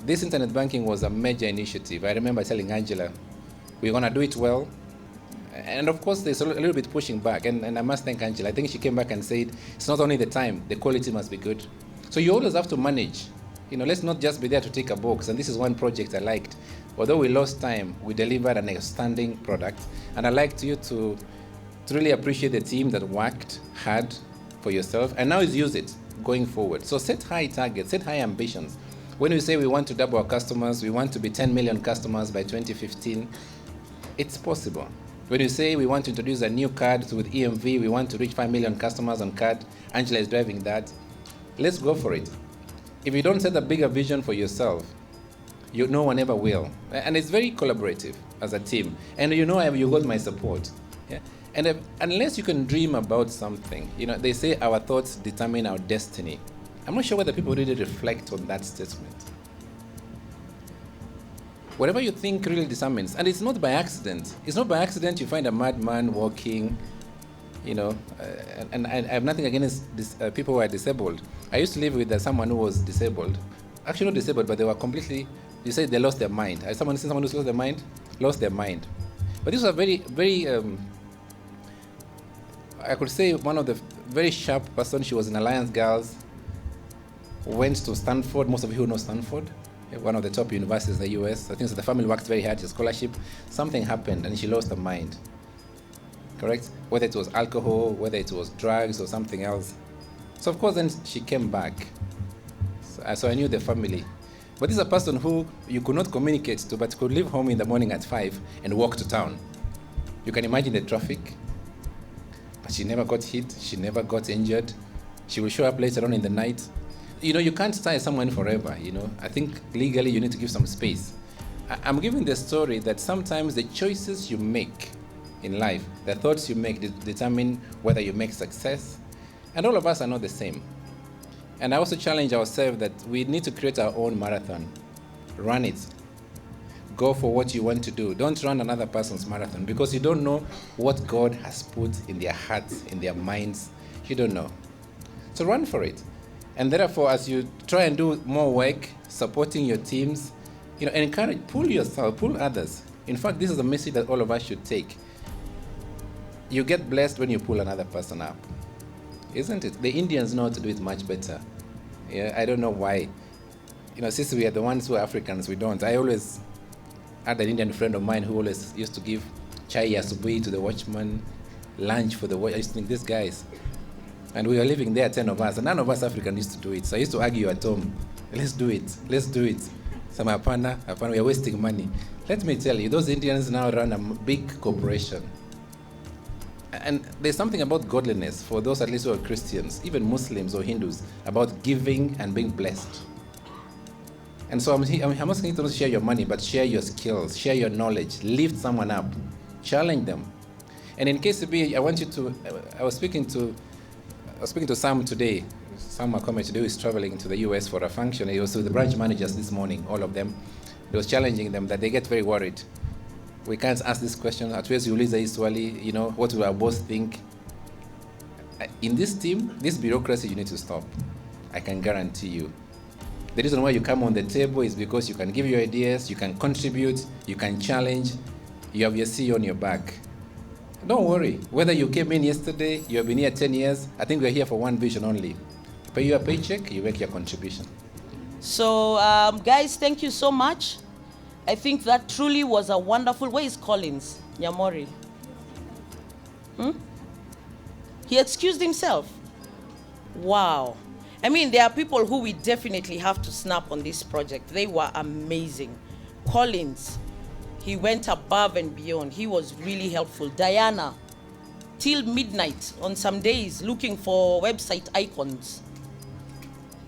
this internet banking was a major initiative. I remember telling Angela, we're going to do it well. And of course, there's a little bit pushing back. And I must thank Angela. I think she came back and said, it's not only the time, the quality must be good. So you always have to manage. Let's not just be there to tick a box. And this is one project I liked. Although we lost time, we delivered an outstanding product. And I'd like you to really appreciate the team that worked hard for yourself. And now is use it going forward. So set high targets, set high ambitions. When we say we want to double our customers, we want to be 10 million customers by 2015, it's possible. When you say we want to introduce a new card with EMV, we want to reach 5 million customers on card, Angela is driving that, let's go for it. If you don't set a bigger vision for yourself, no one ever will. And it's very collaborative as a team. And you got my support. Yeah? And unless you can dream about something, they say our thoughts determine our destiny. I'm not sure whether people really reflect on that statement. Whatever you think really determines, and it's not by accident. It's not by accident you find a madman walking, and I have nothing against people who are disabled. I used to live with someone who was disabled. Actually not disabled, but they were completely, you say they lost their mind. Has someone seen someone who's lost their mind? Lost their mind. But this was a very, very, I could say one of the very sharp person. She was in Alliance Girls, went to Stanford. Most of you know Stanford, one of the top universities in the US. I think so the family worked very hard, scholarship. Something happened and she lost her mind. Correct? Whether it was alcohol, whether it was drugs or something else. So of course then she came back. So I knew the family. But this is a person who you could not communicate to, but could leave home in the morning at 5 and walk to town. You can imagine the traffic. But she never got hit. She never got injured. She will show up later on in the night. You can't tie someone forever, I think legally you need to give some space. I'm giving the story that sometimes the choices you make in life, the thoughts you make determine whether you make success. And all of us are not the same. And I also challenge ourselves that we need to create our own marathon. Run it. Go for what you want to do. Don't run another person's marathon because you don't know what God has put in their hearts, in their minds. You don't know. So run for it. And therefore, as you try and do more work, supporting your teams, encourage, pull yourself, pull others. In fact, this is a message that all of us should take. You get blessed when you pull another person up. Isn't it? The Indians know how to do it much better. Yeah, I don't know why. Since we are the ones who are Africans, we don't. I always had an Indian friend of mine who always used to give chai asubuhi to the watchman, lunch for the watchman. I used to think, these guys. And we were living there, 10 of us, and none of us Africans used to do it. So I used to argue at home, let's do it. Some apana, we are wasting money. Let me tell you, those Indians now run a big corporation. And there's something about godliness for those at least who are Christians, even Muslims or Hindus, about giving and being blessed. And so I'm asking you to not share your money, but share your skills, share your knowledge, lift someone up, challenge them. And in KCB, I was speaking to Sam today. Sam McCormick today is traveling to the US for a function. He was with the branch managers this morning, all of them. He was challenging them that they get very worried. We can't ask this question. At first, what will our boss think? In this team, this bureaucracy you need to stop. I can guarantee you. The reason why you come on the table is because you can give your ideas, you can contribute, you can challenge, you have your CEO on your back. Don't worry. Whether you came in yesterday, you have been here 10 years, I think we're here for one vision only. Pay your paycheck, you make your contribution. So, guys, thank you so much. I think that truly was a wonderful... Where is Collins? Nyamori? He excused himself. Wow. I mean, there are people who we definitely have to snap on this project. They were amazing. Collins, he went above and beyond. He was really helpful. Diana, till midnight on some days, looking for website icons.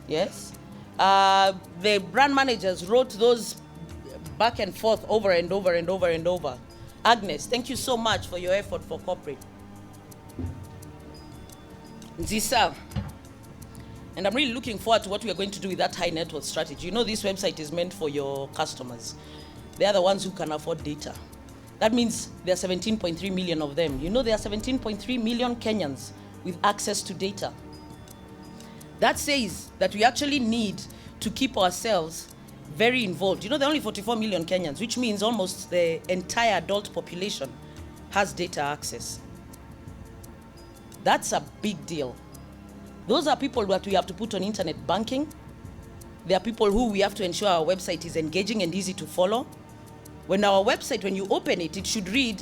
Yes. The brand managers wrote those back and forth over and over and over and over. Agnes, thank you so much for your effort for corporate. Zisa, and I'm really looking forward to what we are going to do with that high net worth strategy. This website is meant for your customers. They are the ones who can afford data. That means there are 17.3 million of them. There are 17.3 million Kenyans with access to data. That says that we actually need to keep ourselves very involved. You know, there are only 44 million Kenyans, which means almost the entire adult population has data access. That's a big deal. Those are people that we have to put on internet banking. There are people who we have to ensure our website is engaging and easy to follow. When our website, when you open it, it should read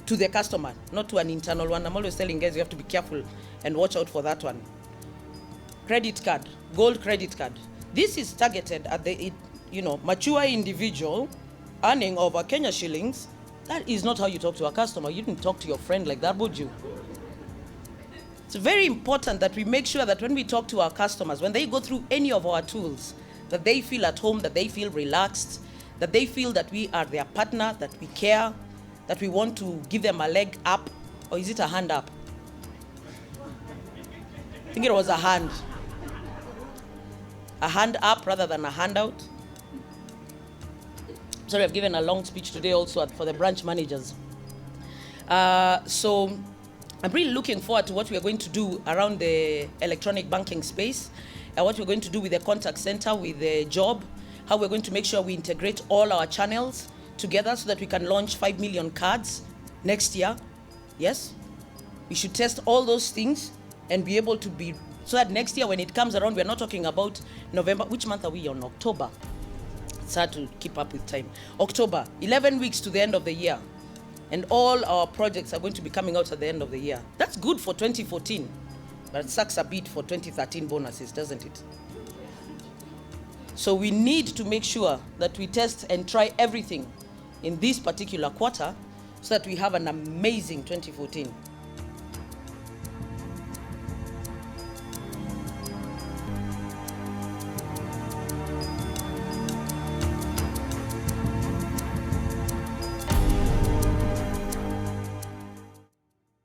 to the customer, not to an internal one. I'm always telling guys, you have to be careful and watch out for that one. Credit card, gold credit card. This is targeted at the, mature individual earning over Kenya shillings. That is not how you talk to a customer. You didn't talk to your friend like that, would you? It's very important that we make sure that when we talk to our customers, when they go through any of our tools, that they feel at home, that they feel relaxed, that they feel that we are their partner, that we care, that we want to give them a leg up, or is it a hand up? I think it was a hand. A hand up rather than a handout. Sorry, I've given a long speech today also for the branch managers. So I'm really looking forward to what we are going to do around the electronic banking space, and what we're going to do with the contact center, with the job, how we're going to make sure we integrate all our channels together so that we can launch 5 million cards next year. Yes, we should test all those things and be able to be, so that next year when it comes around, we're not talking about November. Which month are we on? October. It's hard to keep up with time. October, 11 weeks to the end of the year. And all our projects are going to be coming out at the end of the year. That's good for 2014, but it sucks a bit for 2013 bonuses, doesn't it? So we need to make sure that we test and try everything in this particular quarter so that we have an amazing 2014.